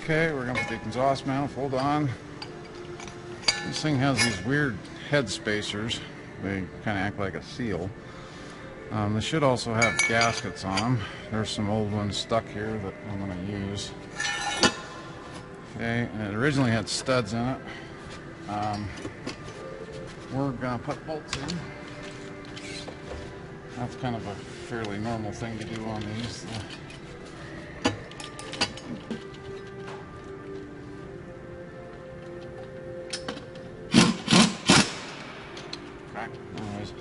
Okay, we're going to put the exhaust manifold on. This thing has these weird head spacers. They kind of act like a seal. They should also have gaskets on them. There's some old ones stuck here that I'm going to use. Okay, and it originally had studs in it. We're going to put bolts in. That's kind of a fairly normal thing to do on these. Anyways,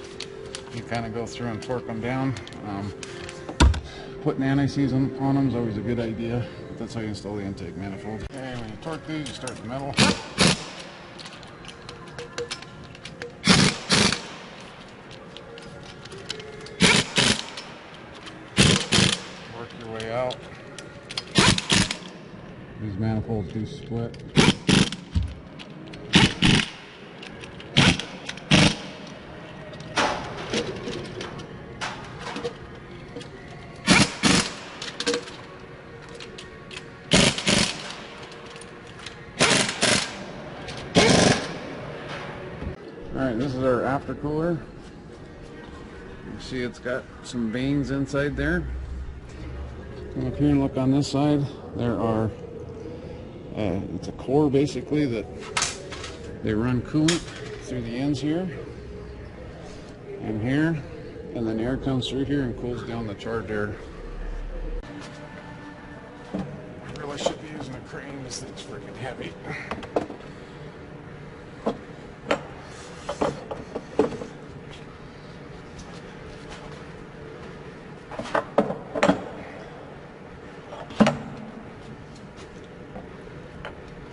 you kind of go through and torque them down. Putting anti-seize on them is always a good idea. That's how you install the intake manifold. Okay, when you torque these, you start the metal. Work your way out. These manifolds do split. Alright, this is our aftercooler. You see it's got some vanes inside there. Come up here and look on this side. There are, it's a core basically that they run coolant through the ends here and here, and then air comes through here and cools down the charged air. I really should be using a crane. This thing's freaking heavy.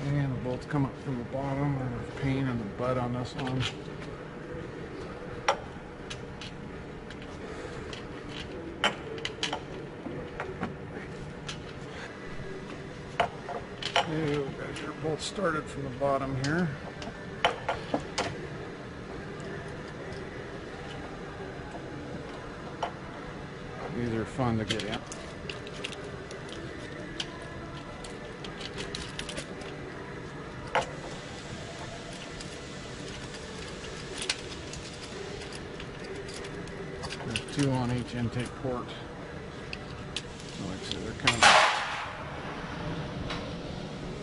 And the bolts come up from the bottom. There's a pain in the butt on this one. Okay, we've got your bolts started from the bottom here. These are fun to get in. There's two on each intake port. So like I said, they're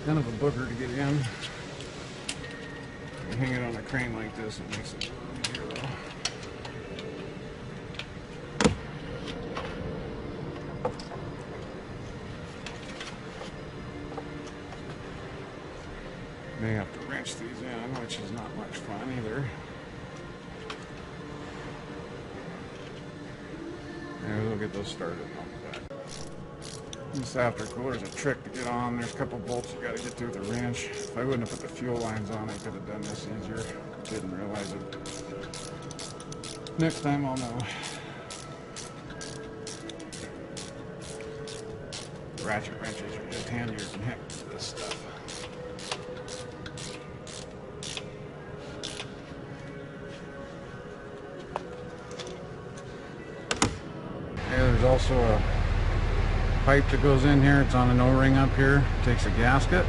kind of a booger to get in. You hang it on a crane like this, it makes it easier though. May have to wrench these in, which is not much fun either. And we'll get those started on the back. This aftercooler is a trick to get on. There's a couple bolts you got to get through the wrench. If I wouldn't have put the fuel lines on, I could have done this easier. Didn't realize it. Next time I'll know. Ratchet wrenches are just handier than heck for this stuff. There's also a pipe that goes in here. It's on an O-ring up here. Takes a gasket.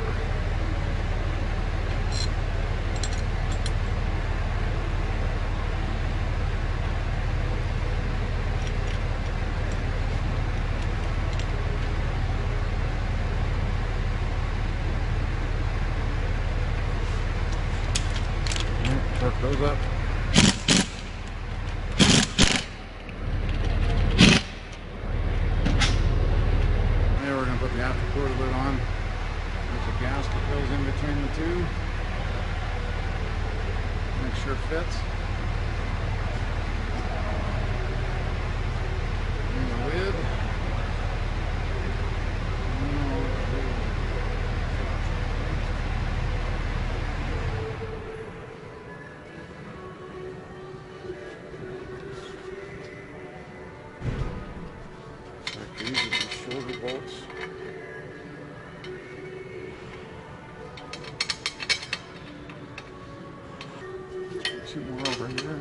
Torque those up. Put the aftercooler lid on. There's a gasket that goes in between the two. Make sure it fits. And the lid. Like these are the shorter bolts. Two more over here.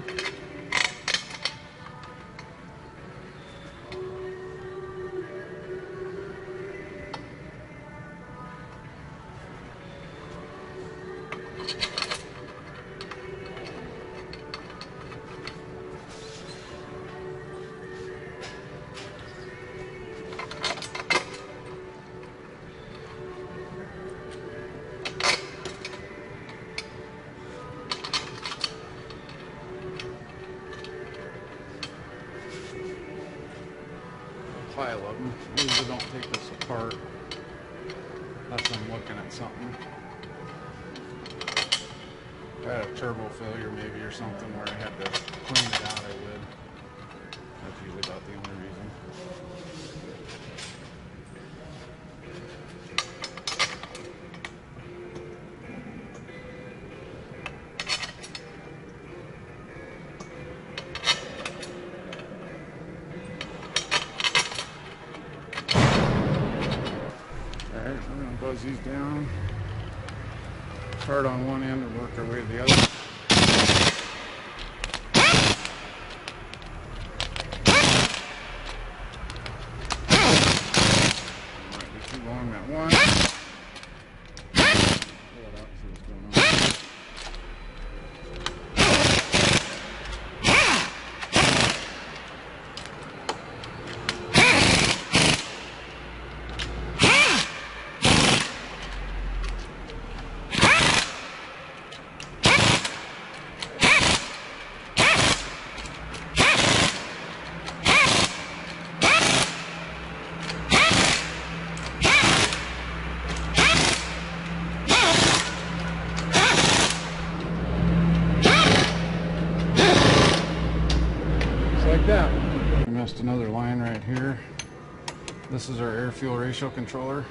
pile of them. I usually don't take this apart unless I'm looking at something. If I had a turbo failure maybe or something where I had to clean it out, I would. That's usually about the only reason. Alright, we're going to buzz these down. Start on one end and work our way to the other. Might be too long that one. Pull it out, see what's going on. Like that. I missed another line right here. This is our air-fuel ratio controller.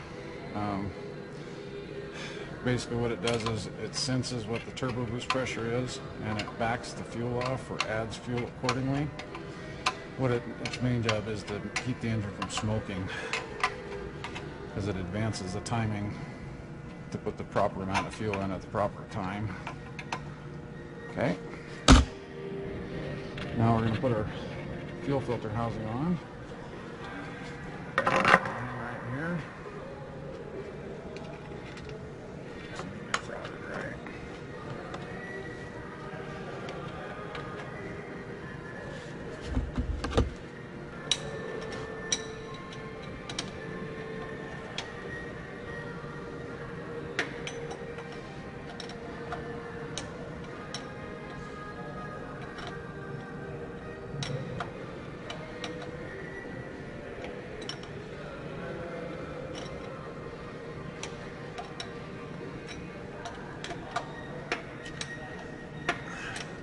Basically what it does is it senses what the turbo boost pressure is and it backs the fuel off or adds fuel accordingly. Its main job is to keep the engine from smoking as it advances the timing to put the proper amount of fuel in at the proper time. Okay. Now we're going to put our fuel filter housing on. Right here. See if it's routed right.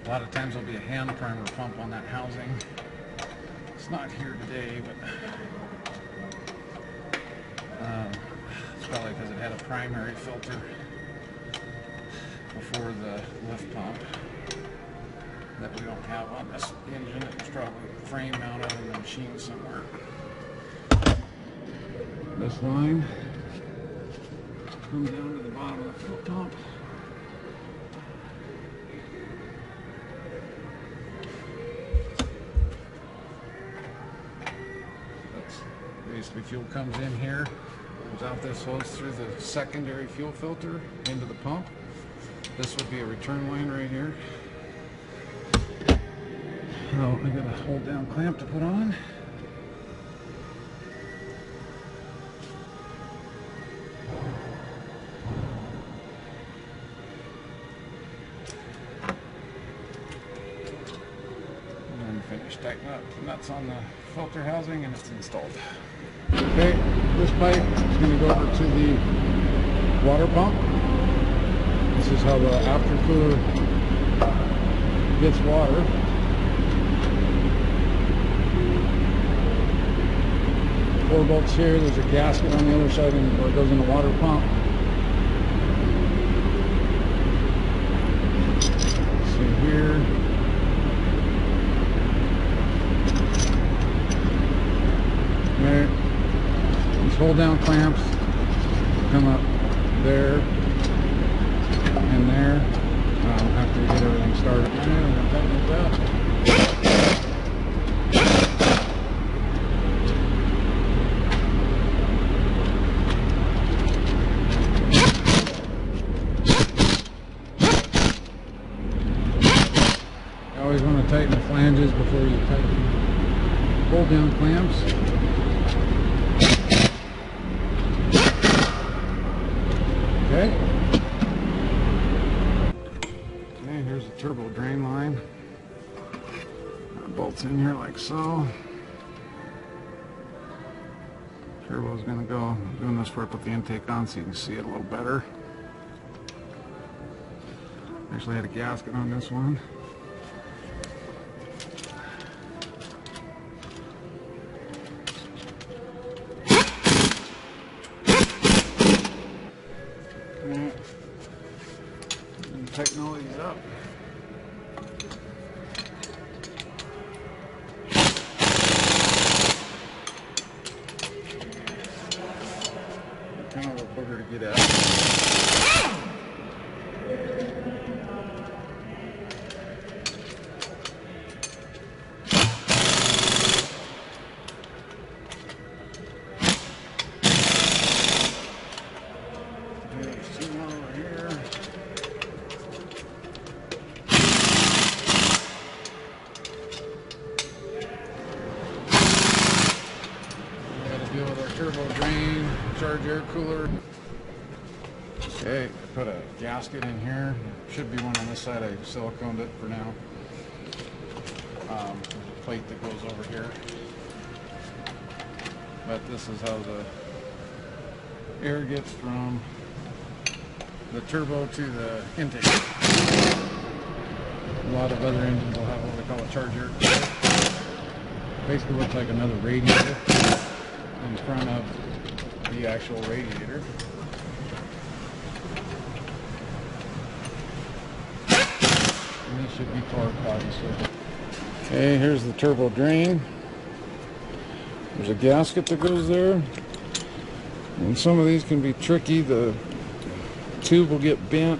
A lot of times there'll be a hand primer pump on that housing. It's not here today, but it's probably because it had a primary filter before the lift pump that we don't have on this engine. It was probably frame mounted in the machine somewhere. This line comes down to the bottom of the fuel pump. Basically, fuel comes in here, comes out this hose through the secondary fuel filter into the pump. This would be a return line right here. Oh, I got a hold down clamp to put on. And then finish tightening up the nuts on the filter housing and it's installed. Okay, this pipe is going to go over to the water pump. This is how the aftercooler gets water. 4 bolts here, there's a gasket on the other side and where it goes in the water pump. See here. There. These hold down clamps come up there and there after we get everything started. We're going to tighten this up. You always want to tighten the flanges before you tighten hold down clamps. Okay. Okay, here's the turbo drain line. That bolts in here like so. Turbo's gonna go. I'm doing this before I put the intake on so you can see it a little better. Actually had a gasket on this one. And tighten all these up. Kind of a booger to get at. There's two more over here. We got to deal with our turbo drain, charge air cooler. Okay, I put a gasket in here. Should be one on this side. I siliconed it for now. There's a plate that goes over here. But this is how the air gets from the turbo to the intake. A lot of other engines will have what they call a charge air cooler. Basically looks like another radiator in front of the actual radiator. And these should be torqued, obviously. Okay, here's the turbo drain. There's a gasket that goes there. And some of these can be tricky. The tube will get bent.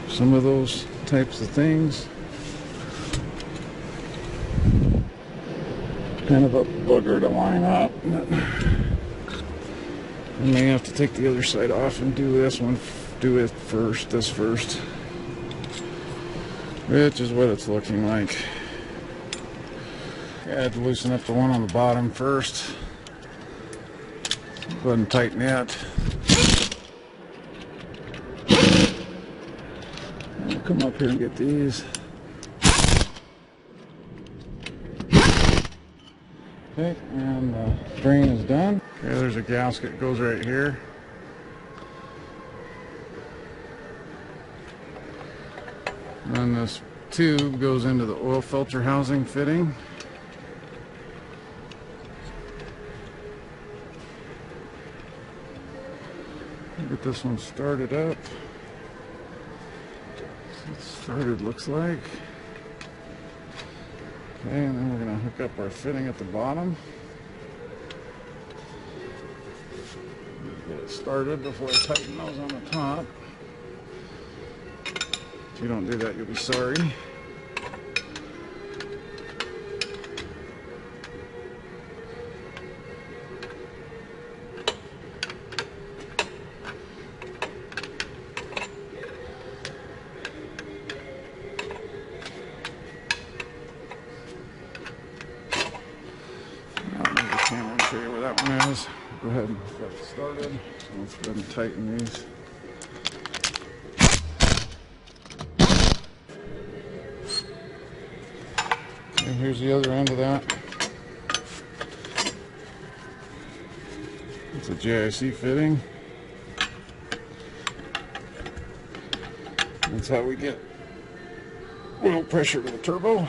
Some of those types of things. Kind of a booger to line up. I may have to take the other side off and do this one. Do it first, this first. Which is what it's looking like. I had to loosen up the one on the bottom first. Go ahead and tighten it. I'll come up here and get these. Okay, and the drain is done. Okay, there's a gasket that goes right here. And then this tube goes into the oil filter housing fitting. Get this one started up. It's started, looks like. Okay, and then we're going to hook up our fitting at the bottom. Get it started before I tighten those on the top. If you don't do that, you'll be sorry. Show you where that one is. Go ahead and get it started. So let's go ahead and tighten these. Okay, here's the other end of that. It's a JIC fitting. That's how we get oil pressure to the turbo.